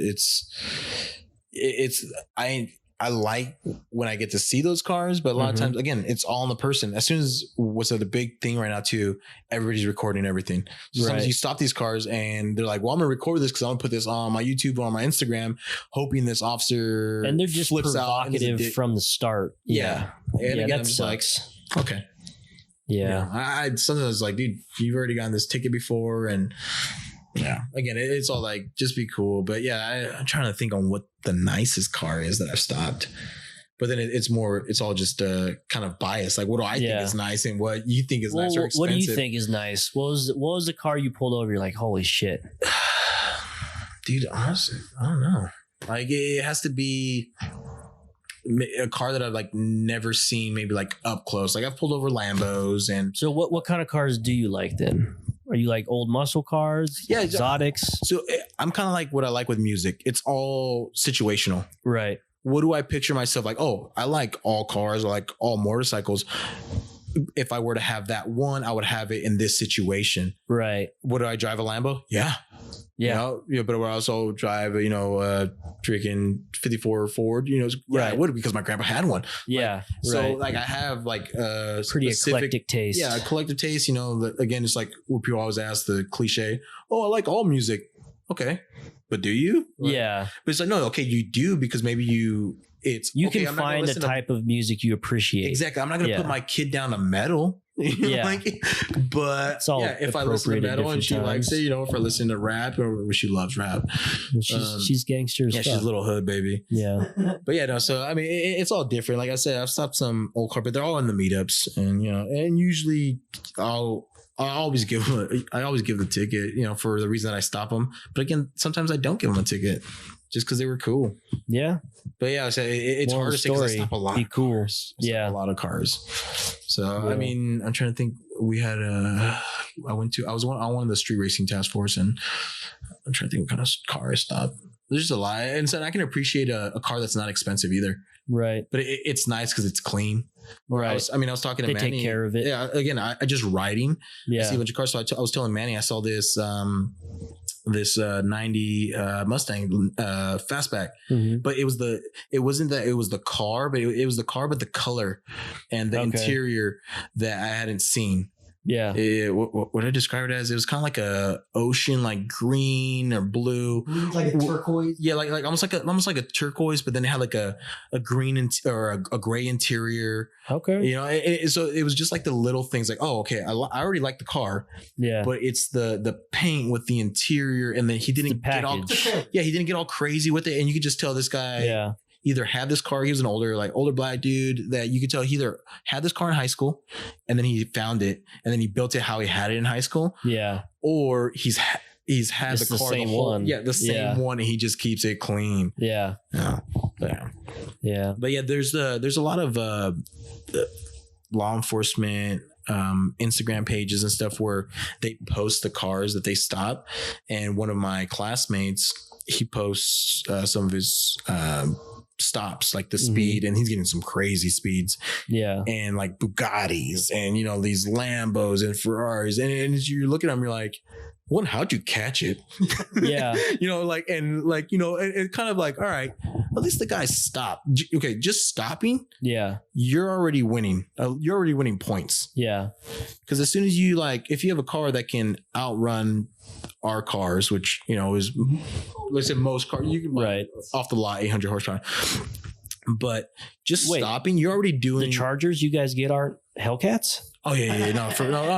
I like when I get to see those cars, but a lot of times, again, it's all on the person. As soon as what's the big thing right now too, everybody's recording everything. So sometimes you stop these cars and they're like, well, I'm going to record this because I'm going to put this on my YouTube or on my Instagram, hoping this officer and they're just flips provocative out from the start. Yeah. And again, that I'm just sucks. like, okay. Yeah. I sometimes like, dude, you've already gotten this ticket before. And yeah, again, it's all like, just be cool. But yeah, I'm trying to think on what the nicest car is that I've stopped. But then it's all just kind of biased. Like, what do I think is nice and what you think is nice or expensive? What do you think is nice? What was the car you pulled over? You're like, holy shit. Dude, honestly, I don't know. Like, it has to be a car that I've like never seen maybe like up close. Like I've pulled over Lambos and. So what kind of cars do you like then? Are you like old muscle cars? Yeah. Exotics? So I'm kind of like what I like with music. It's all situational. Right. What do I picture myself like? Oh, I like all cars. I like all motorcycles. If I were to have that one, I would have it in this situation. Right. Would I drive a Lambo? Yeah. Yeah. But I would also drive, freaking 54 Ford, I would because my grandpa had one. Yeah. So like I have like a pretty eclectic taste. Yeah. A collective taste, again, it's like what people always ask the cliche. Oh, I like all music. Okay. But do you? Yeah. But it's like, no, okay, you do because maybe you can find a type of music you appreciate. Exactly. I'm not going to put my kid down to metal. But if I listen to metal and she likes it, if I listen to rap or she loves rap. Well, she's gangster as fuck. She's a little hood, baby. Yeah. But yeah, no, so I mean, it's all different. Like I said, I've stopped some old car, but they're all in the meetups. And, and usually I always give the ticket, for the reason that I stop them. But again, sometimes I don't give them a ticket just because they were cool. Yeah. But yeah, so it's hard to say because I stop a lot of cars. Yeah. A lot of cars. So, I mean, I'm trying to think. We had I was on one of the street racing task force and I'm trying to think what kind of car I stopped. There's just a lot. And so I can appreciate a car that's not expensive either. Right. But it's nice because it's clean. Right. I was talking to Manny. They take care of it. Yeah. Again, I just riding. Yeah. I see a bunch of cars. So I was telling Manny, I saw this 90 Mustang fastback, but it was the car, but it was the car, but the color and the interior that I hadn't seen. Yeah. What I describe it as, it was kind of like a ocean, like green or blue, like a turquoise. Yeah, like almost like a turquoise, but then it had like a green or a gray interior. Okay. So it was just like the little things, like, oh, okay, I already like the car. Yeah. But it's the paint with the interior, and then he didn't get all crazy with it, and you could just tell this guy. Yeah. Either had this car, he was an older black dude that you could tell he either had this car in high school and then he found it and then he built it how he had it in high school. Yeah. Or he's had the car same one. Yeah, the same one, and he just keeps it clean. Yeah. Yeah. But yeah, there's a lot of law enforcement Instagram pages and stuff where they post the cars that they stop. And one of my classmates, he posts some of his stops, like the speed, and he's getting some crazy speeds. Yeah. And like Bugattis and, these Lambos and Ferraris. And you're looking at them, you're like, one, how'd you catch it? Yeah. It's kind of like, all right, at least the guy stopped. Okay, just stopping. Yeah. You're already winning. You're already winning points. Yeah. Because as soon as you if you have a car that can outrun our cars, which, is, let's say most cars, you can buy off the lot 800 horsepower. But just stopping, you're already doing. The Chargers you guys get aren't Hellcats? Oh yeah. No,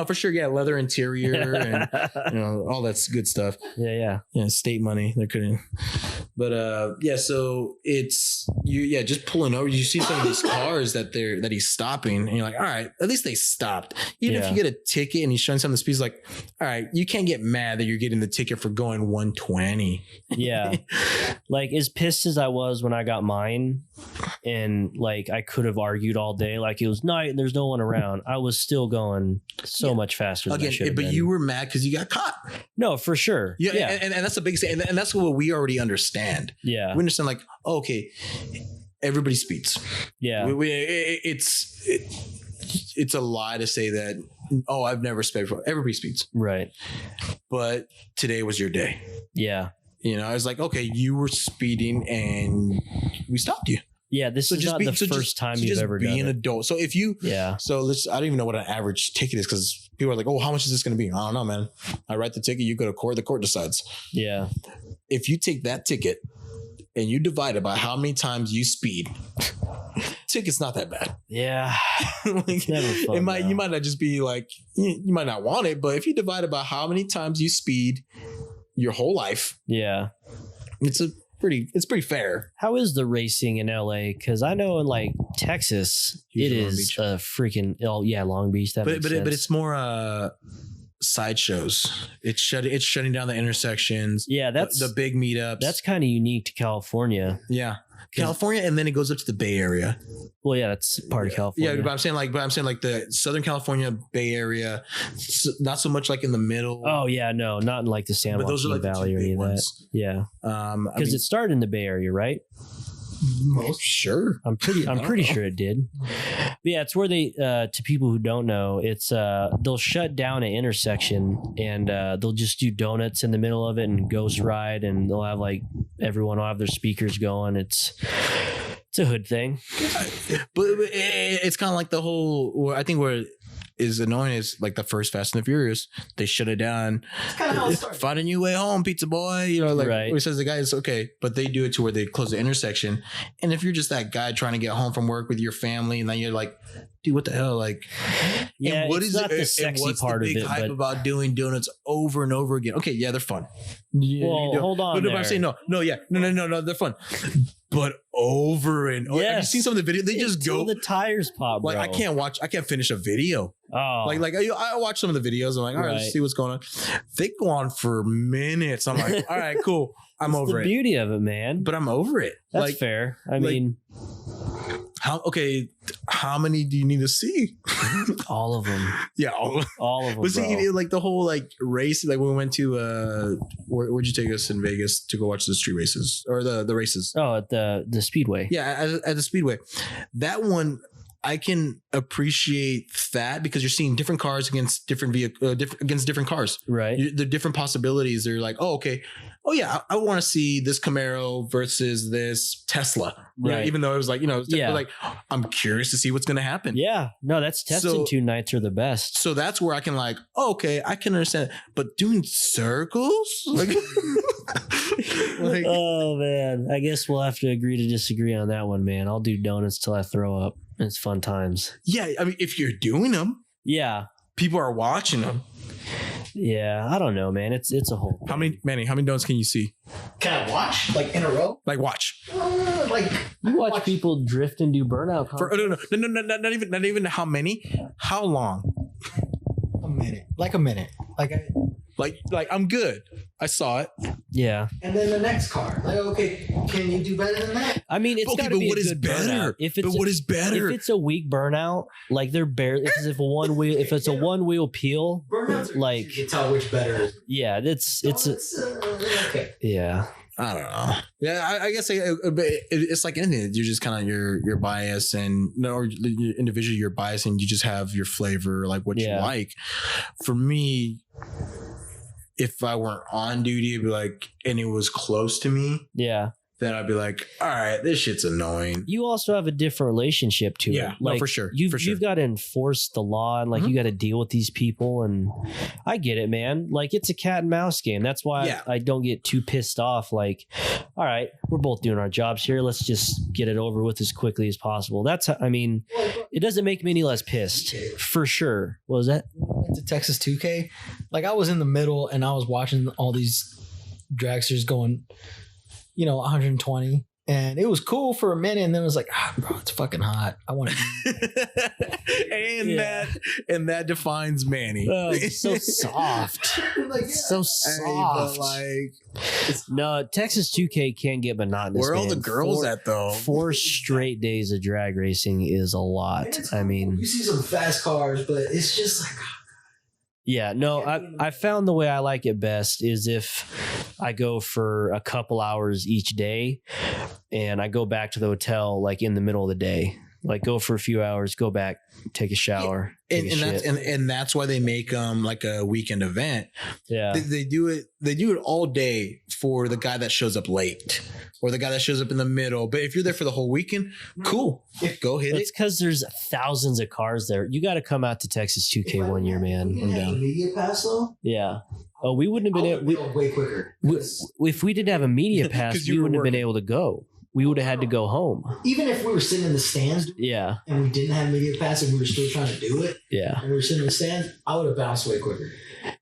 for sure. Yeah. Leather interior and, all that's good stuff. Yeah. State money. They couldn't, but, so it's just pulling over. You see some of these cars that he's stopping and you're like, all right, at least they stopped. Even if you get a ticket and he's showing some of the speeds, like, all right, you can't get mad that you're getting the ticket for going 120. Yeah. Like as pissed as I was when I got mine, and like I could have argued all day, like it was night and there's no one around. I was still going so much faster than I should have but been. you were mad because you got caught. No, for sure. Yeah, and that's a big thing, and that's what we already understand. Yeah, we understand. Like, okay, everybody speeds. Yeah, it's a lie to say that. Oh, I've never sped before. Everybody speeds, right? But today was your day. Yeah. You know, I was like, okay, you were speeding and we stopped you. Yeah, this is not the first time you've ever done it. Be an adult. So if you, I don't even know what an average ticket is because people are like, oh, how much is this going to be? I don't know, man. I write the ticket, you go to court, the court decides. Yeah. If you take that ticket and you divide it by how many times you speed, ticket's not that bad. Yeah. Like, it's never fun. You might not just be like, you might not want it, but if you divide it by how many times you speed your whole life, it's pretty fair. How is the racing in LA? Because I know in like Texas, it is a freaking Long Beach. But it's more sideshows. It's shutting down the intersections. Yeah, that's the big meetups. That's kind of unique to California. Yeah. California, and then it goes up to the Bay Area. Well, yeah, that's part of California. Yeah, but I'm saying like the Southern California Bay Area, not so much like in the middle. Oh yeah, no, not in like the San Joaquin Valley or any of that. Yeah, because it started in the Bay Area, right? Most sure. I'm pretty sure it did. But yeah, it's where they to people who don't know, it's they'll shut down an intersection and they'll just do donuts in the middle of it and ghost ride, and they'll have like everyone will have their speakers going. It's a hood thing. But it's kind of like the whole, I think where is annoying is like the first Fast and the Furious, they shut it down. It's kind of how it started. Find a new way home, pizza boy. You know, like it says the guy is okay, but they do it to where they close the intersection. And if you're just that guy trying to get home from work with your family, and then you're like, dude, what the hell? Like, yeah, and what it's is not the sexy part of it. Hype about doing donuts over and over again. Okay, yeah, they're fun. Well, hold on. But I'm saying no, they're fun. But over and over. Have you seen some of the videos? They just go. The tires pop, bro. Like I can't finish a video. Oh. Like I watch some of the videos. I'm like, all right, let's see what's going on. They go on for minutes. I'm like, all right, cool. I'm over it. The beauty of it, man. But I'm over it. That's fair. I mean, how many do you need to see? All of them. Yeah, all of them. But see, like the whole like race, like when we went to where'd you take us in Vegas to go watch the street races or the races? Oh, at the Speedway. Yeah, at the Speedway. That one, I can appreciate that because you're seeing different cars against different against different cars. Right. The different possibilities. They're like, oh, okay. Oh yeah, I want to see this Camaro versus this Tesla. Right. You know, even though it was like, like I'm curious to see what's going to happen. Yeah. No, that's testing 2 nights are the best. So that's where I can like, oh, okay, I can understand. But doing circles? Like, oh man, I guess we'll have to agree to disagree on that one, man. I'll do donuts till I throw up. It's fun times. Yeah, I mean, if you're doing them, people are watching them. Yeah, I don't know, man. It's a whole thing. How many donuts can you see? Can I watch like in a row? Like watch. Like you watch people drift and do burnout. No, not even how many. How long? A minute. Like I'm good. I saw it. Yeah. And then the next car. Like, okay, can you do better than that? I mean, it's got to be a good burnout. What is better? If it's a weak burnout, like they're barely. If it's a one wheel peel, like you can tell which better is. Yeah, it's okay. Yeah. I don't know. Yeah, I guess it's like anything. You're just kind of your bias and or individually your bias, and you just have your flavor, like what you like. For me, if I weren't on duty, it'd be like, and it was close to me. Yeah. Then I'd be like, all right, this shit's annoying. You also have a different relationship to it. Like, no, for sure. You've got to enforce the law and like you got to deal with these people. And I get it, man. Like it's a cat and mouse game. That's why I don't get too pissed off. Like, all right, we're both doing our jobs here. Let's just get it over with as quickly as possible. It doesn't make me any less pissed for sure. What was that? Went to Texas 2K. Like I was in the middle and I was watching all these dragsters going, 120, And it was cool for a minute, and then it was like, bro, it's fucking hot. I want to. And that defines Manny. Oh, it's so soft. like, so soft. No, Texas 2K can get monotonous. Where are all the girls at though? 4 straight days of drag racing is a lot. I mean, you see some fast cars, but it's just like. Yeah, no, I found the way I like it best is if I go for a couple hours each day and I go back to the hotel like in the middle of the day. Like go for a few hours, go back, take a shower. And that's why they make like a weekend event. Yeah. They do it all day for the guy that shows up late or the guy that shows up in the middle. But if you're there for the whole weekend, cool. Go hit it. It's because there's thousands of cars there. You got to come out to Texas 2K one year, man. I'm down. Media pass though? Yeah. Oh, we wouldn't have been able way quicker. If we didn't have a media pass, we wouldn't have been able to go. We would have had to go home. Even if we were sitting in the stands, yeah, and we didn't have media pass, and we were still trying to do it, yeah, and we were sitting in the stands, I would have bounced way quicker.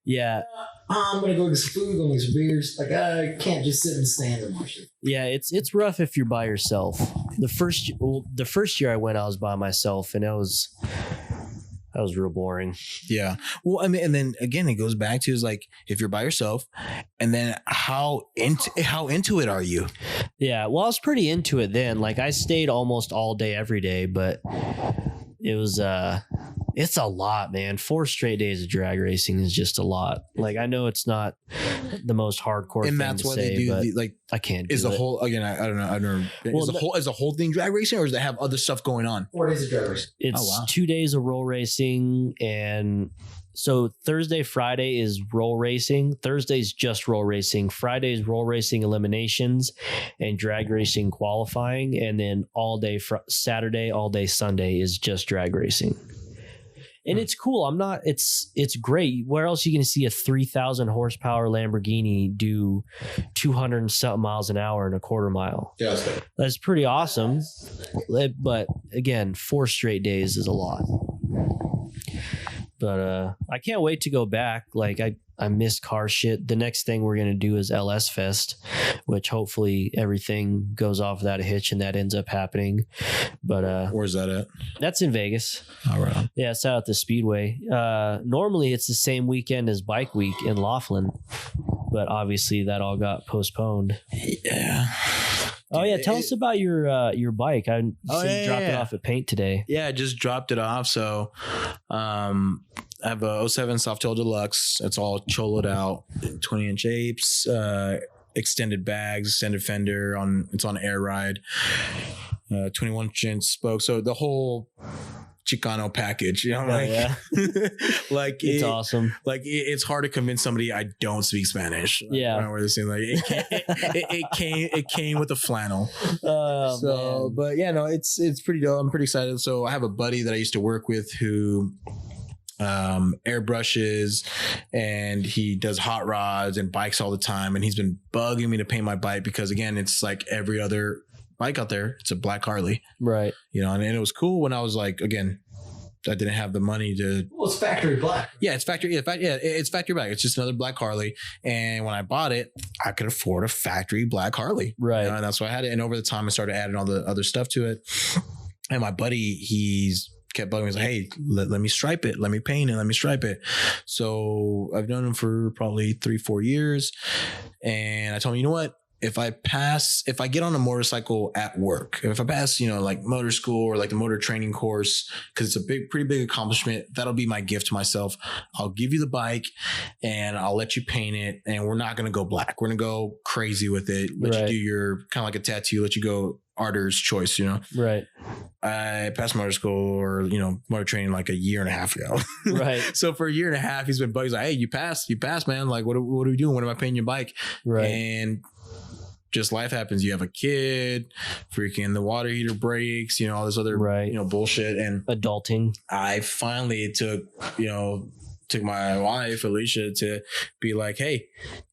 Yeah, I'm gonna go get some food, go get some beers. Like I can't just sit in the stands and watch it. Yeah, it's rough if you're by yourself. The first year I went, I was by myself, and that was real boring. Yeah. Well, I mean, and then again, it goes back to is like if you're by yourself, and then how into it are you? Yeah. Well, I was pretty into it then. Like I stayed almost all day every day, but it was it's a lot, man. 4 straight days of drag racing is just a lot. Like I know it's not the most hardcore and thing that's to why say, they do but like I can't. Is do the it. whole again? I don't know. Well, is the whole thing drag racing, or does it have other stuff going on? 4 days of drag racing. It's 2 days of roll racing, and so Thursday, Friday is roll racing. Thursday's just roll racing. Friday's roll racing eliminations and drag racing qualifying, and then all day Saturday, all day Sunday is just drag racing. And it's cool. It's great. Where else are you going to see a 3,000 horsepower Lamborghini do 200 and something miles an hour in a quarter mile? Yeah, that's pretty awesome. But again, 4 straight days is a lot. But I can't wait to go back. Like I miss car shit. The next thing we're going to do is LS Fest, which hopefully everything goes off without a hitch and that ends up happening. But where's that at? That's in Vegas. All right. Yeah, it's out at the Speedway. Normally it's the same weekend as Bike Week in Laughlin, but obviously that all got postponed. Yeah. Oh yeah, tell us about your bike. I dropped it off at Paint today. Yeah, I just dropped it off. So I have a 07 Softail Deluxe. It's all choloed out, 20-inch apes, extended bags, extended fender. It's on air ride, 21-inch spoke. So the whole Chicano package, you know, like it's awesome. Like it's hard to convince somebody I don't speak Spanish. Yeah, where they're saying like it came with a flannel. Oh, so, man. But yeah, no, it's pretty dope. I'm pretty excited. So I have a buddy that I used to work with who airbrushes and he does hot rods and bikes all the time, and he's been bugging me to paint my bike because again, it's like every other bike out there. It's a black Harley, right? You know, and it was cool when I was like, again, I didn't have the money to. Well, it's factory black. Yeah, it's factory. Yeah, it's factory black. It's just another black Harley. And when I bought it, I could afford a factory black Harley, right? You know, and that's why I had it. And over the time, I started adding all the other stuff to it. And my buddy, he's kept bugging me. He's like, hey, let me stripe it. Let me paint it. Let me stripe it. So I've known him for probably 3-4 years. And I told him, you know what? If I get on a motorcycle at work, if I pass, you know, like motor school or like the motor training course, because it's a pretty big accomplishment, that'll be my gift to myself. I'll give you the bike and I'll let you paint it. And we're not going to go black. We're going to go crazy with it. Let you do your kind of like a tattoo, let you go artist's choice, you know? Right. I passed motor school or, you know, motor training like a year and a half ago. Right. So for a year and a half, he's been bugging. He's like, hey, you passed, man. Like, what are we doing? When am I painting your bike? Right. And just life happens. You have a kid, freaking the water heater breaks, you know, all this other, you know, bullshit. And adulting. I finally took my wife, Alicia, to be like, hey,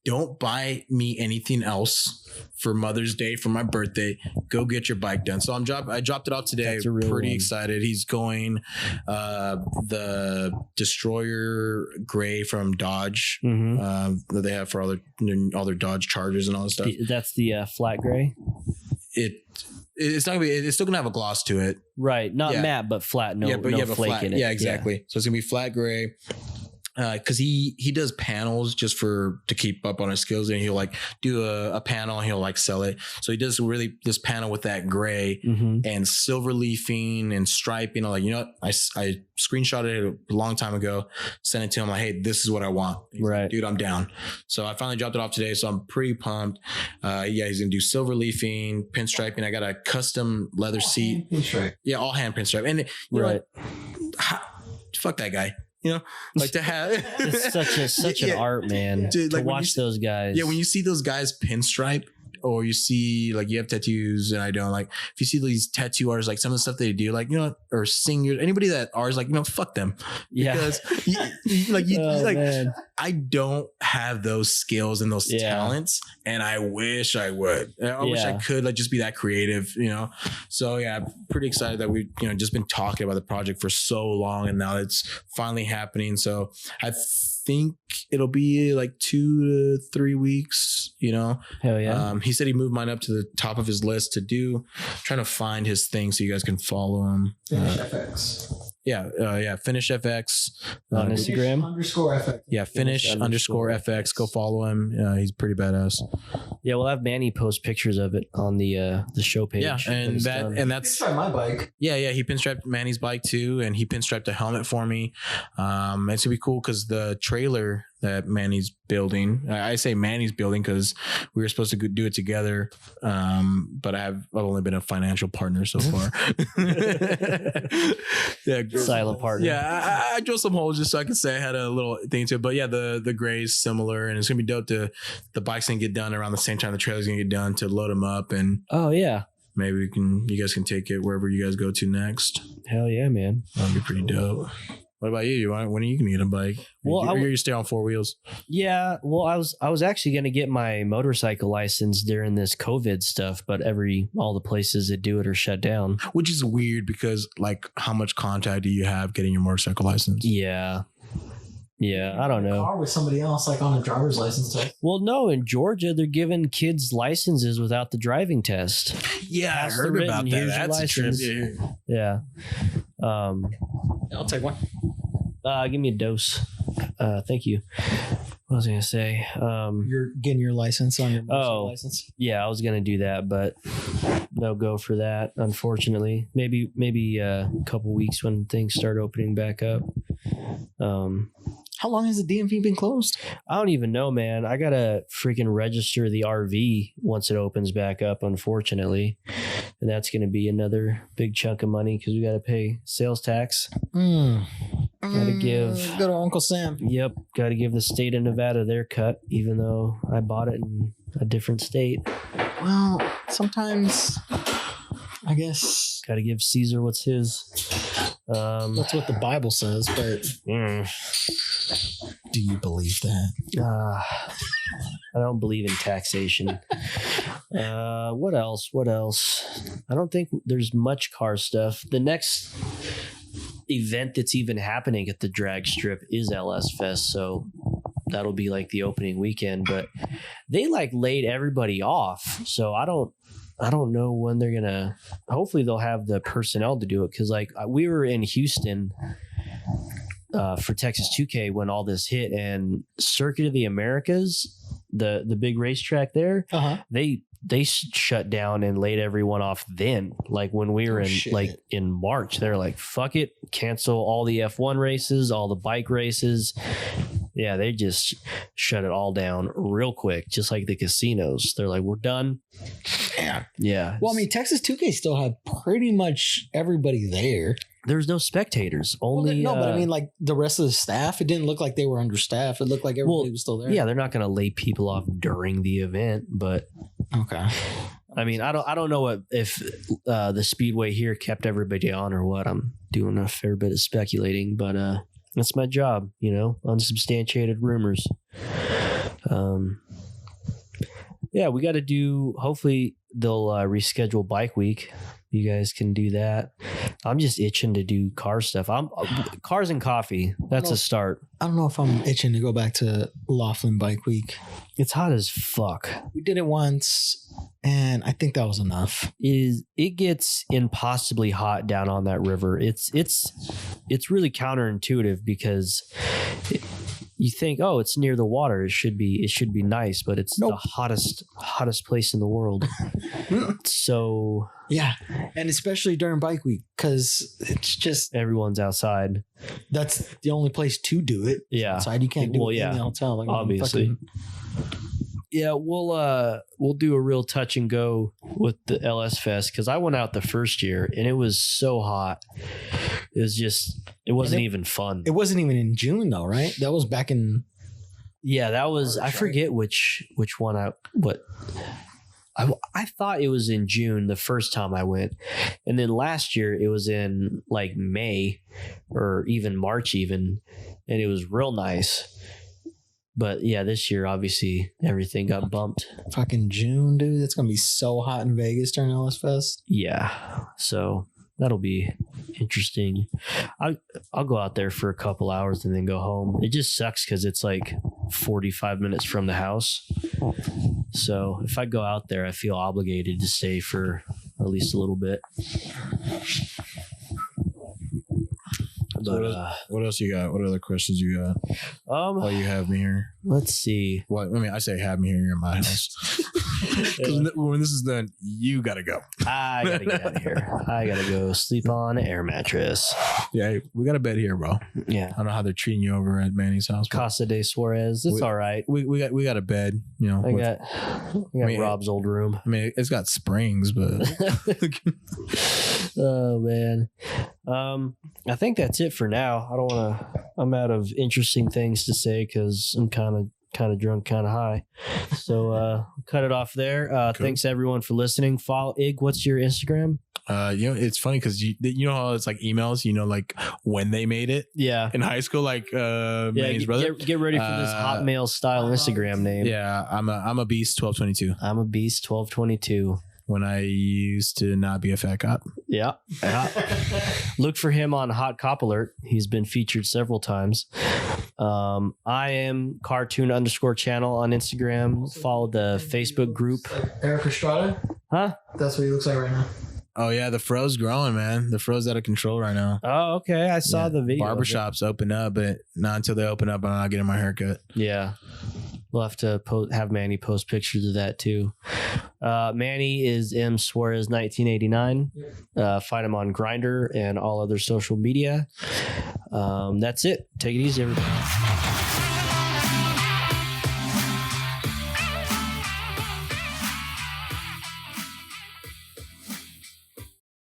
don't buy me anything else for Mother's Day, for my birthday. Go get your bike done. So I dropped it off today. Pretty excited. He's going the Destroyer gray from Dodge that they have for all their Dodge Chargers and all this stuff. That's the flat gray. it's not gonna be. It's still gonna have a gloss to it. Right. Not matte, but flat. No, no flake flat, in it. Yeah, exactly. So it's gonna be flat gray. Because he does panels just to keep up on his skills, and he'll like do a panel and he'll like sell it. So he does this panel with that gray and silver leafing and striping. I'm like, you know what? I screenshotted it a long time ago, sent it to him like, hey, this is what I want. He's like, dude, I'm down. So I finally dropped it off today, so I'm pretty pumped. He's gonna do silver leafing, pinstriping. I got a custom leather seat. Yeah, all hand pinstripe. And you know what? Fuck that guy. You know, like to have it's such an art, man. Dude, to like watch those guys. Yeah, when you see those guys pinstripe, or you see like you have tattoos and I don't, like if you see these tattoo artists, like some of the stuff they do, like, you know, or singers, anybody that are like, you know, fuck them. Because man. I don't have those skills and those talents, and I wish I would. I wish I could like just be that creative, you know. So yeah, I'm pretty excited that we, you know, just been talking about the project for so long, and now it's finally happening. So I think it'll be like 2 to 3 weeks, you know. Hell yeah. He said he moved mine up to the top of his list to do. Trying to find his thing so you guys can follow him. Finish FX. Finish FX on Instagram. _FX. Yeah, finish _ FX. Go follow him. He's pretty badass. Yeah, we'll have Manny post pictures of it on the show page. Yeah, and that's my bike. Yeah, he pinstriped Manny's bike too, and he pinstriped a helmet for me. It's gonna be cool because the trailer that Manny's building, I say Manny's building because we were supposed to do it together, but I've only been a financial partner so far. Silent partner. Yeah, I drilled some holes just so I could say I had a little thing to it. But yeah, the gray is similar, and it's gonna be dope to the bike's gonna get done around the same time the trailer's gonna get done to load them up, and maybe you guys can take it wherever you guys go to next. Hell yeah, man. That'd be pretty dope. What about you? When are you gonna get a bike? Well, you stay on 4 wheels. Yeah. Well, I was actually gonna get my motorcycle license during this COVID stuff, but all the places that do it are shut down. Which is weird because like, how much contact do you have getting your motorcycle license? Yeah. Yeah, I don't know. Car with somebody else, like on a driver's license test. Well, no, in Georgia, they're giving kids licenses without the driving test. Yeah, I heard about that. That's a trip. Yeah. I'll take one. Give me a dose. Thank you. What was I gonna say? You're getting your license on your motorcycle license? Yeah, I was gonna do that, but no go for that, unfortunately. Maybe a couple weeks when things start opening back up. How long has the DMV been closed? I don't even know, man. I gotta freaking register the RV once it opens back up, unfortunately. And that's gonna be another big chunk of money because we gotta pay sales tax. Gotta give good old Uncle Sam. Yep, gotta give the state of Nevada their cut, even though I bought it in a different state. Well, sometimes I guess gotta give Caesar what's his. That's what the Bible says, but do you believe that? I don't believe in taxation. What else? I don't think there's much car stuff. The next event that's even happening at the drag strip is LS Fest, so that'll be like the opening weekend, but they like laid everybody off, so I don't know when they're gonna. Hopefully they'll have the personnel to do it, because like we were in Houston for Texas 2K when all this hit, and Circuit of the Americas, the big racetrack there, they shut down and laid everyone off then. Like when we were in March, they're like, fuck it, cancel all the F1 races, all the bike races. Yeah, they just shut it all down real quick, just like the casinos. They're like, we're done. Yeah. Well, I mean, Texas 2K still had pretty much everybody there. There's no spectators. Only but I mean, like the rest of the staff, it didn't look like they were understaffed. It looked like everybody was still there. Yeah, they're not going to lay people off during the event, but okay. I mean, I don't know if the Speedway here kept everybody on or what. I'm doing a fair bit of speculating, but that's my job, unsubstantiated rumors. Yeah, we got to do, hopefully they'll reschedule bike week. You guys can do that. I'm just itching to do car stuff. Cars and coffee. That's a start. I don't know if I'm itching to go back to Laughlin Bike Week. It's hot as fuck. We did it once, and I think that was enough. It gets impossibly hot down on that river. It's really counterintuitive because you think, oh, it's near the water. It should be nice, but it's the hottest place in the world. So yeah, and especially during bike week because it's just everyone's outside. That's the only place to do it. Yeah, outside you can't do it in the hotel. Like, obviously. Yeah, we'll do a real touch and go with the LS Fest because I went out the first year and it was so hot. It wasn't even fun. It wasn't even in June though, right? That was back in. Yeah, that was. I forget which one I thought it was in June the first time I went, and then last year it was in like May or even March and it was real nice. But yeah, this year, obviously, everything got bumped. Fucking June, dude. It's going to be so hot in Vegas during LS Fest. Yeah. So that'll be interesting. I'll go out there for a couple hours and then go home. It just sucks because it's like 45 minutes from the house. So if I go out there, I feel obligated to stay for at least a little bit. But what else you got? What other questions you got? While you have me here, let's see. Well, I mean, I say have me here. You're in my house. When this is done, you gotta go. I gotta get out of here. I gotta go sleep on an air mattress. Yeah, we got a bed here, bro. Yeah, I don't know how they're treating you over at Manny's house. Casa de Suarez. It's all right. We got a bed. You know, I got Rob's old room. I mean, it's got springs, but oh man. I think that's it for now. I don't want to. I'm out of interesting things to say because I'm kind of drunk, kind of high. So cut it off there. Cool. Thanks everyone for listening. Follow Ig. What's your Instagram? It's funny because you know how it's like emails. You know, like when they made it. Yeah. In high school, like Manny's brother. Get ready for this Hotmail style Instagram name. Yeah, I'm a beast 1222. I'm a beast 1222. When I used to not be a fat cop. Yeah. Look for him on Hot Cop Alert. He's been featured several times. I am cartoon_channel on Instagram. Follow the Facebook group. Eric Estrada? Huh? That's what he looks like right now. Oh, yeah. The fro's growing, man. The fro's out of control right now. Oh, okay. I saw the video. Barbershops open up, but not until they open up, I'm not getting my haircut. Yeah. We'll have to have Manny post pictures of that too. Manny is M Suarez 1989. Find him on Grindr and all other social media. That's it. Take it easy, everybody.